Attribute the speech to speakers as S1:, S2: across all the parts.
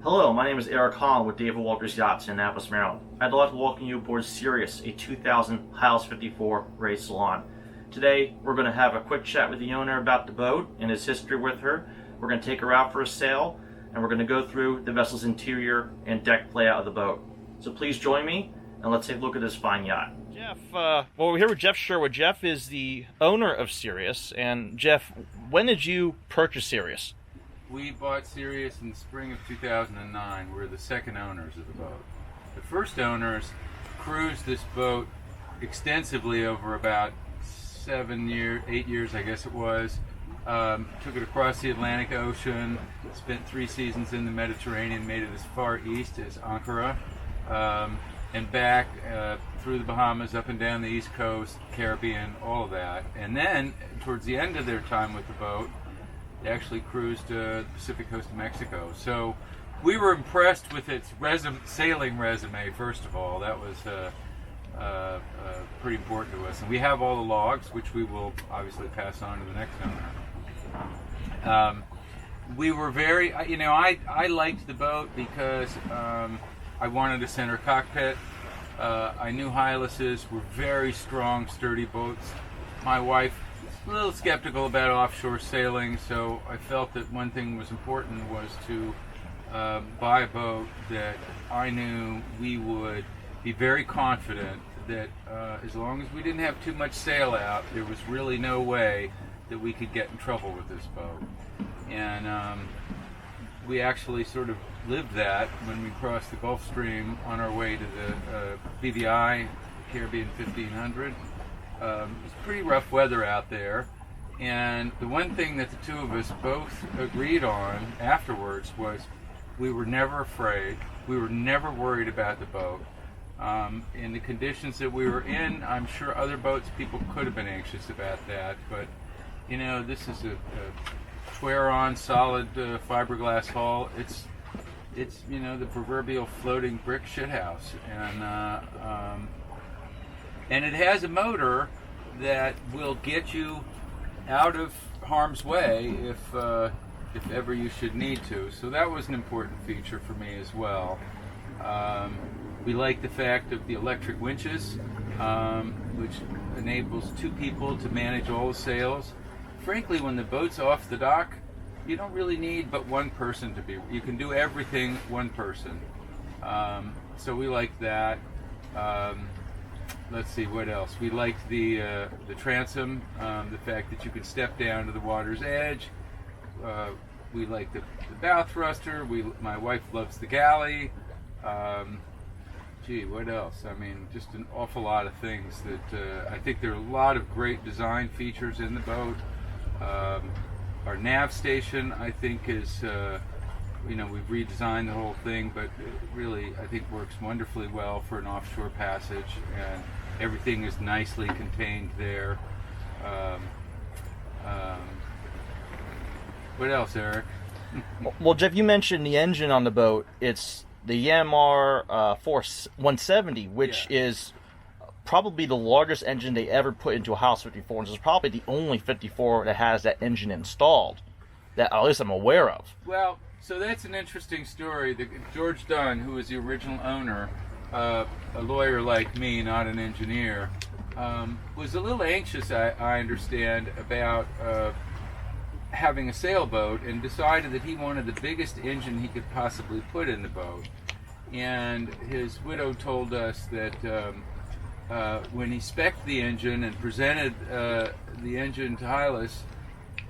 S1: Hello, my name is Erik Haaland with David Walker's Yachts in Annapolis, Maryland. I'd like to welcome you aboard Sirius, a 2000 Hylas 54 race salon. Today, we're going to have a quick chat with the owner about the boat and his history with her. We're going to take her out for a sail, and we're going to go through the vessel's interior and deck layout of the boat. So please join me, and let's take a look at this fine yacht. Jeff, well, we're here with Jeff Sherwood. Jeff is the owner of Sirius. And Jeff, when did you purchase Sirius?
S2: We bought Sirius in the spring of 2009. We're the second owners of the boat. The first owners cruised this boat extensively over about 8 years, I guess it was. Took it across the Atlantic Ocean, spent 3 seasons in the Mediterranean, made it as far east as Ankara, and back through the Bahamas, up and down the East Coast, Caribbean, all of that. And then, towards the end of their time with the boat, they actually cruised the Pacific coast of Mexico. So we were impressed with its sailing resume, first of all. That was pretty important to us. And we have all the logs, which we will obviously pass on to the next owner. We were very, I liked the boat because I wanted a center cockpit. I knew Hylases were very strong, sturdy boats. My wife a little skeptical about offshore sailing, so I felt that one thing was important was to buy a boat that I knew we would be very confident that as long as we didn't have too much sail out, there was really no way that we could get in trouble with this boat. And we actually sort of lived that when we crossed the Gulf Stream on our way to the BVI, Caribbean 1500. It was pretty rough weather out there, and the one thing that the two of us both agreed on afterwards was we were never afraid, we were never worried about the boat. In the conditions that we were in, I'm sure other boats people could have been anxious about that, but this is a swear-on solid fiberglass hull. It's the proverbial floating brick shithouse, and it has a motor that will get you out of harm's way if ever you should need to. So that was an important feature for me as well. We like the fact of the electric winches, which enables 2 people to manage all the sails. Frankly, when the boat's off the dock, you don't really need but one person to be. You can do everything one person. So we like that. Let's see, what else? We liked the transom, the fact that you could step down to the water's edge. We like the bow thruster. My wife loves the Galley. What else? I mean, just an awful lot of things that I think there are a lot of great design features in the boat. Our nav station, I think, is we've redesigned the whole thing, but it really, I think, works wonderfully well for an offshore passage, and everything is nicely contained there. What else, Eric?
S1: Well, Jeff, you mentioned the engine on the boat. It's the Yanmar 170, which is probably the largest engine they ever put into a Hylas 54, and it's probably the only 54 that has that engine installed, that at least I'm aware of.
S2: Well, so that's an interesting story. George Dunn, who was the original owner, a lawyer like me, not an engineer, was a little anxious, I understand, about having a sailboat, and decided that he wanted the biggest engine he could possibly put in the boat. And his widow told us that when he spec'd the engine and presented the engine to Hylas,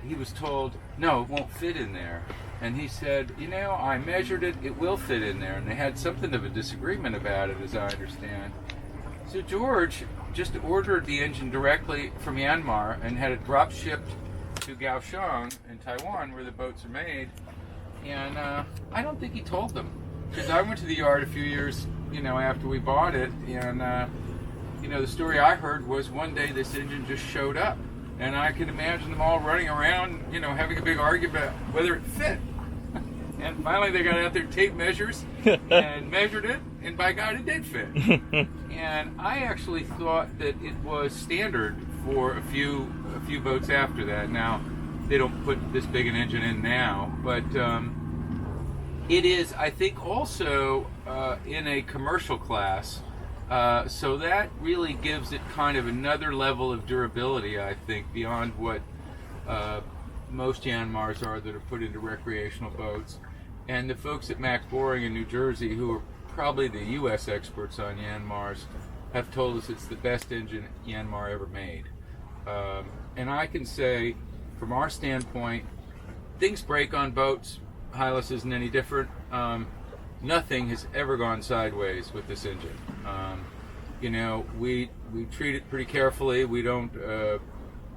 S2: he was told, no, it won't fit in there. And he said, I measured it, it will fit in there. And they had something of a disagreement about it, as I understand. So George just ordered the engine directly from Myanmar and had it drop shipped to Kaohsiung in Taiwan, where the boats are made. And I don't think he told them, because I went to the yard a few years, after we bought it, and the story I heard was one day this engine just showed up, and I can imagine them all running around, having a big argument about whether it fit. And finally they got out their tape measures and measured it, and by God, it did fit. And I actually thought that it was standard for a few boats after that. Now, they don't put this big an engine in now, but It is, I think, also in a commercial class, so that really gives it kind of another level of durability, I think, beyond what most Yanmars are that are put into recreational boats. And the folks at Max Boring in New Jersey, who are probably the U.S. experts on Yanmars, have told us it's the best engine Yanmar ever made. And I can say, from our standpoint, things break on boats. Hylas isn't any different. Nothing has ever gone sideways with this engine. We treat it pretty carefully. We don't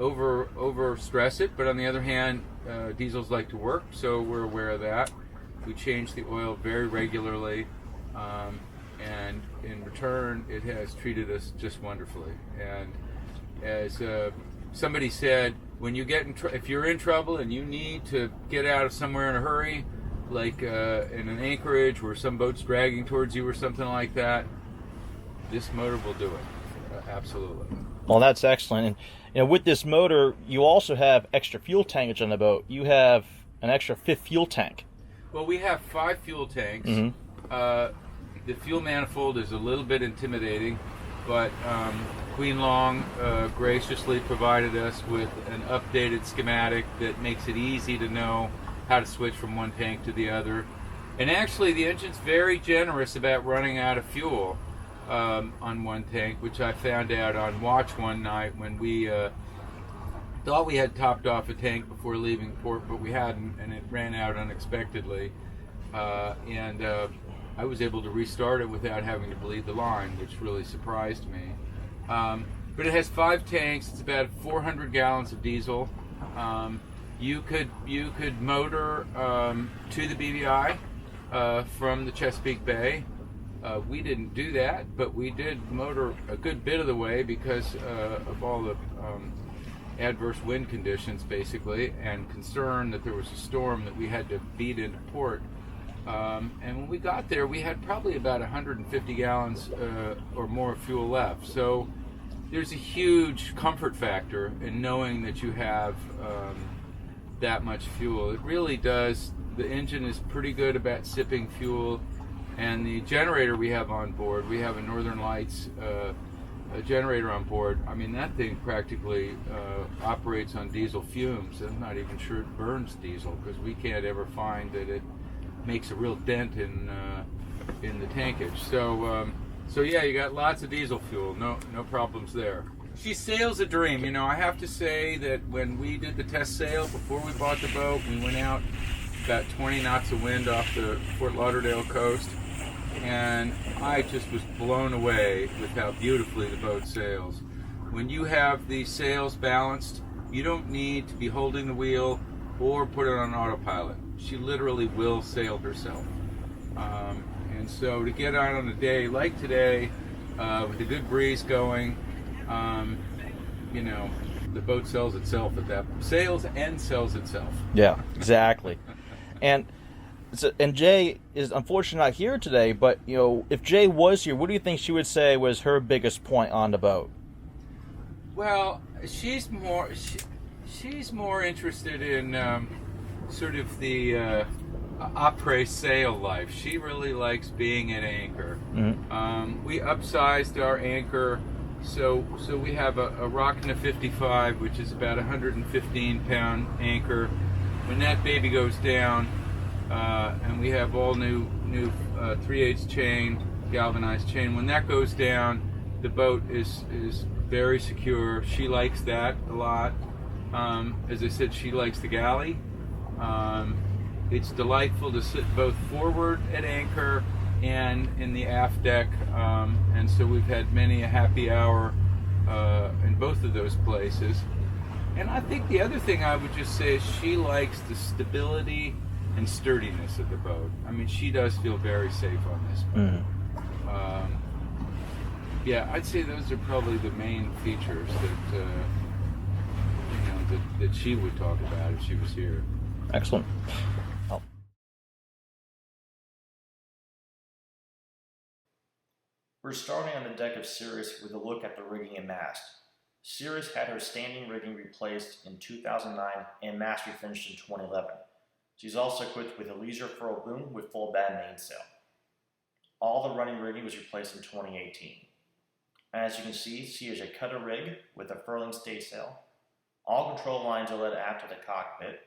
S2: over stress it, but on the other hand, diesels like to work, so we're aware of that. We change the oil very regularly, and in return, it has treated us just wonderfully. And as somebody said, when you get if you're in trouble and you need to get out of somewhere in a hurry, like in an anchorage where some boat's dragging towards you or something like that, this motor will do it. Absolutely.
S1: Well, that's excellent. And with this motor, you also have extra fuel tankage on the boat. You have an extra 5th fuel tank.
S2: Well, we have 5 fuel tanks.
S1: Mm-hmm.
S2: The fuel manifold is a little bit intimidating, but Queen Long graciously provided us with an updated schematic that makes it easy to know how to switch from one tank to the other. And actually, the engine's very generous about running out of fuel on one tank, which I found out on watch one night when we thought we had topped off a tank before leaving port, but we hadn't, and it ran out unexpectedly. And I was able to restart it without having to bleed the line, which really surprised me. But it has 5 tanks. It's about 400 gallons of diesel. You could motor to the BVI from the Chesapeake Bay. We didn't do that, but we did motor a good bit of the way because of all the adverse wind conditions, basically, and concern that there was a storm that we had to beat into port. And when we got there, we had probably about 150 gallons or more of fuel left. So there's a huge comfort factor in knowing that you have that much fuel. It really does. The engine is pretty good about sipping fuel. And the generator we have on board, we have a Northern Lights a generator on board. I mean, that thing practically operates on diesel fumes. I'm not even sure it burns diesel because we can't ever find that it makes a real dent in the tankage. So yeah, you got lots of diesel fuel. No problems there. She sails a dream. You know, I have to say that when we did the test sail before we bought the boat, we went out about 20 knots of wind off the Fort Lauderdale coast, and I just was blown away with how beautifully the boat sails. When you have the sails balanced, you don't need to be holding the wheel or put it on autopilot. She literally will sail herself. And so to get out on a day like today, with a good breeze going, you know, the boat sells itself at that. Sails and sells itself.
S1: Yeah, exactly. And Jay is unfortunately not here today, but you know, if Jay was here, what do you think she would say was her biggest point on the boat?
S2: Well, she's more interested in sort of the après sail life. She really likes being at anchor. Mm-hmm. We upsized our anchor, so we have a Rockin' 55, which is about a 115-pound anchor. When that baby goes down, and we have all new 3/8 chain, galvanized chain. When that goes down, the boat is very secure. She likes that a lot. As I said, she likes the Galley. It's delightful to sit both forward at anchor and in the aft deck, and so we've had many a happy hour in both of those places. And I think the other thing I would just say is she likes the stability and sturdiness of the boat. I mean, she does feel very safe on this boat. Mm-hmm. Yeah, I'd say those are probably the main features that that she would talk about if she was here.
S1: Excellent. Oh. We're starting on the deck of Sirius with a look at the rigging and mast. Sirius had her standing rigging replaced in 2009 and mast refinished in 2011. She's also equipped with a leisure furl boom with full bad mainsail. All the running rigging was replaced in 2018. As you can see, she is a cutter rig with a furling staysail. All control lines are led aft of the cockpit.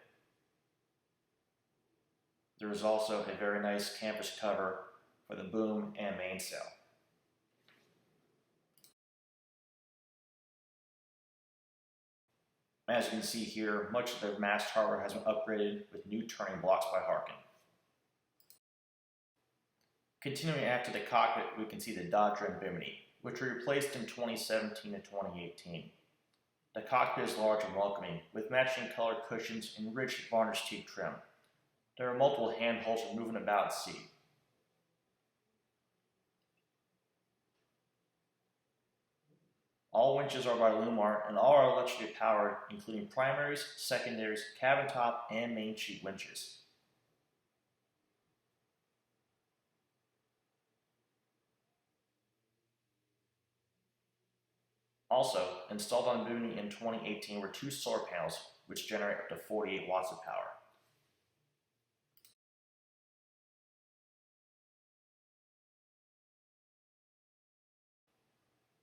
S1: There is also a very nice canvas cover for the boom and mainsail. As you can see here, much of the mast harbor has been upgraded with new turning blocks by Harkin. Continuing after the cockpit, we can see the Dodger and Bimini, which were replaced in 2017 and 2018. The cockpit is large and welcoming, with matching colored cushions and rich varnished teak trim. There are multiple handholds for moving about at sea. All winches are by Lumar and all are electrically powered, including primaries, secondaries, cabin top, and main sheet winches. Also, installed on Bimini in 2018 were two solar panels, which generate up to 48 watts of power.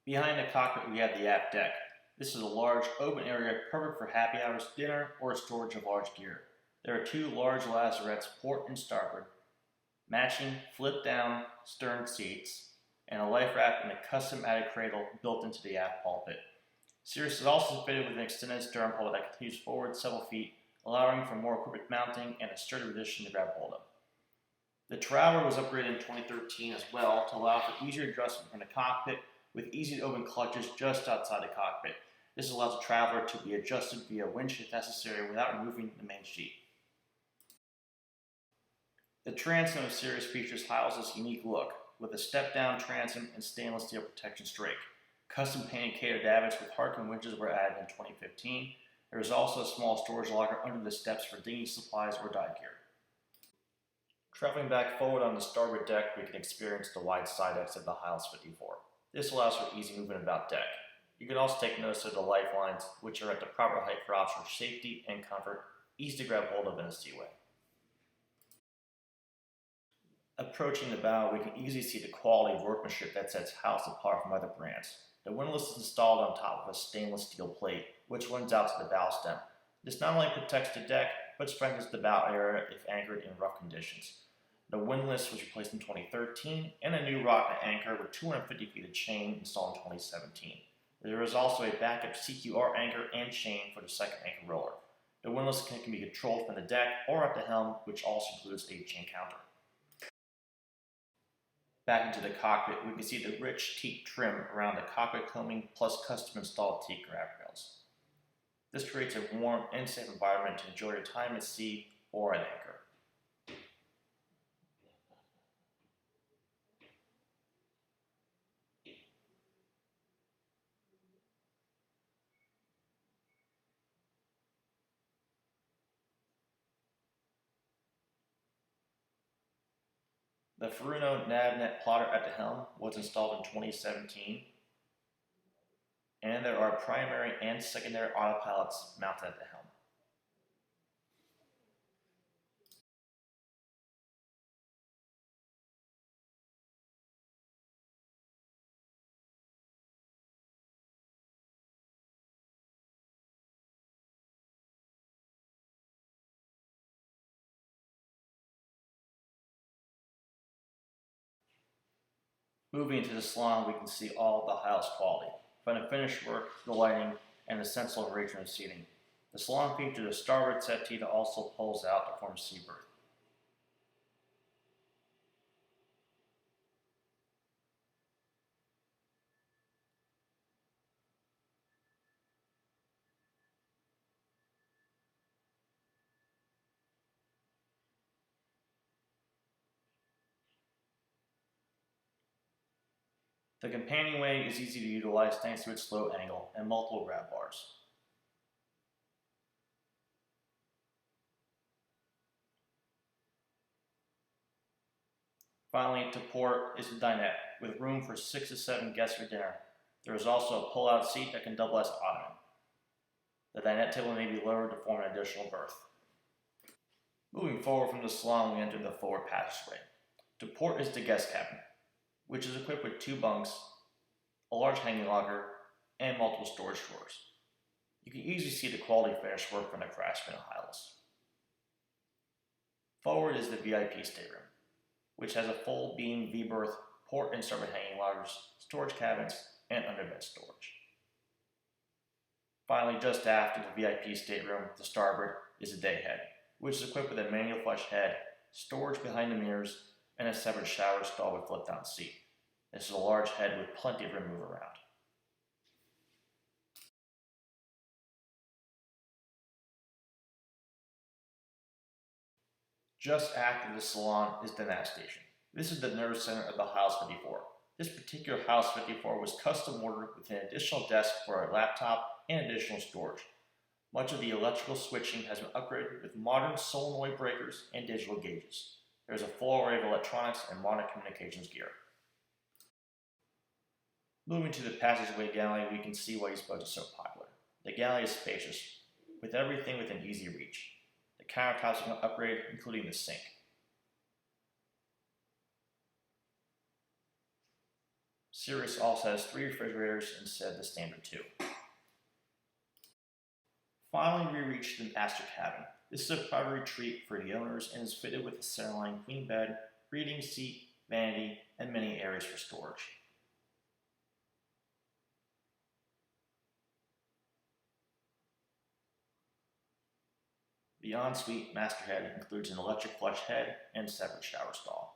S1: Behind the cockpit, we have the aft deck. This is a large, open area perfect for happy hours, dinner, or storage of large gear. There are two large lazarettes, port and starboard, matching flip-down stern seats, and a life raft and a custom-added cradle built into the aft pulpit. Sirius is also fitted with an extended stern pole that continues forward several feet, allowing for more equipment mounting and a sturdy position to grab hold of. The Traveler was upgraded in 2013 as well to allow for easier adjustment from the cockpit with easy-to-open clutches just outside the cockpit. This allows the Traveler to be adjusted via winch if necessary without removing the main sheet. The transom of Sirius features Hylas' unique look, with a step-down transom and stainless steel protection strake. Custom painted catered davits with Harkin winches were added in 2015. There is also a small storage locker under the steps for dinghy supplies or dive gear. Traveling back forward on the starboard deck, we can experience the wide side decks of the Hylas 54. This allows for easy movement about deck. You can also take notice of the lifelines, which are at the proper height for offshore safety and comfort, easy to grab hold of in a seaway. Approaching the bow, we can easily see the quality of workmanship that sets Hylas apart from other brands. The windlass is installed on top of a stainless steel plate, which runs out to the bow stem. This not only protects the deck, but strengthens the bow area if anchored in rough conditions. The windlass was replaced in 2013, and a new rocket anchor with 250 feet of chain installed in 2017. There is also a backup CQR anchor and chain for the second anchor roller. The windlass can be controlled from the deck or at the helm, which also includes a chain counter. Back into the cockpit, we can see the rich teak trim around the cockpit combing plus custom installed teak grab rails. This creates a warm and safe environment to enjoy your time at sea or at anchor. The Furuno NavNet plotter at the helm was installed in 2017, and there are primary and secondary autopilots mounted at the helm. Moving into the salon, we can see all of the Hylas quality, from the finished work, the lighting, and the sensible arrangement of seating. The salon features a starboard settee that also pulls out to form a sea berth. The companionway is easy to utilize thanks to its low angle and multiple grab bars. Finally, to port is the dinette, with room for 6 to 7 guests for dinner. There is also a pull-out seat that can double as an ottoman. The dinette table may be lowered to form an additional berth. Moving forward from the salon, we enter the forward passageway. To port is the guest cabin, which is equipped with 2 bunks, a large hanging locker, and multiple storage drawers. You can easily see the quality finish work from the craftsmen of Hylas. Forward is the VIP stateroom, which has a full beam V-berth, port and starboard hanging lockers, storage cabins, and underbed storage. Finally, just after the VIP stateroom, the starboard is the day head, which is equipped with a manual flush head, storage behind the mirrors, and a separate shower stall with flip-down seat. This is a large head with plenty of room to move around. Just after the salon is the nav station. This is the nerve center of the Hylas 54. This particular Hylas 54 was custom ordered with an additional desk for a laptop and additional storage. Much of the electrical switching has been upgraded with modern solenoid breakers and digital gauges. There is a full array of electronics and modern communications gear. Moving to the passageway galley, we can see why these boats are so popular. The galley is spacious, with everything within easy reach. The countertops have been upgraded, including the sink. Sirius also has 3 refrigerators instead of the standard 2. Finally, we reach the master cabin. This is a private retreat for the owners and is fitted with a centerline queen bed, reading seat, vanity, and many areas for storage. The ensuite master head includes an electric flush head and separate shower stall.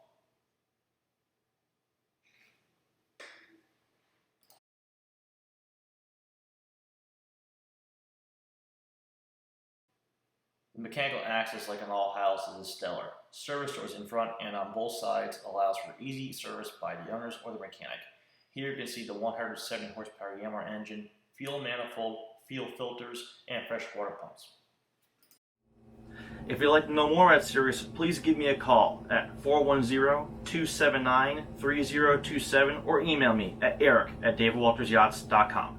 S1: The mechanical access, like on all Hylas, is stellar. Service doors in front and on both sides allows for easy service by the owners or the mechanic. Here you can see the 170 horsepower Yamaha engine, fuel manifold, fuel filters, and fresh water pumps. If you'd like to know more about Sirius, please give me a call at 410-279-3027 or email me at eric@davidwaltersyachts.com.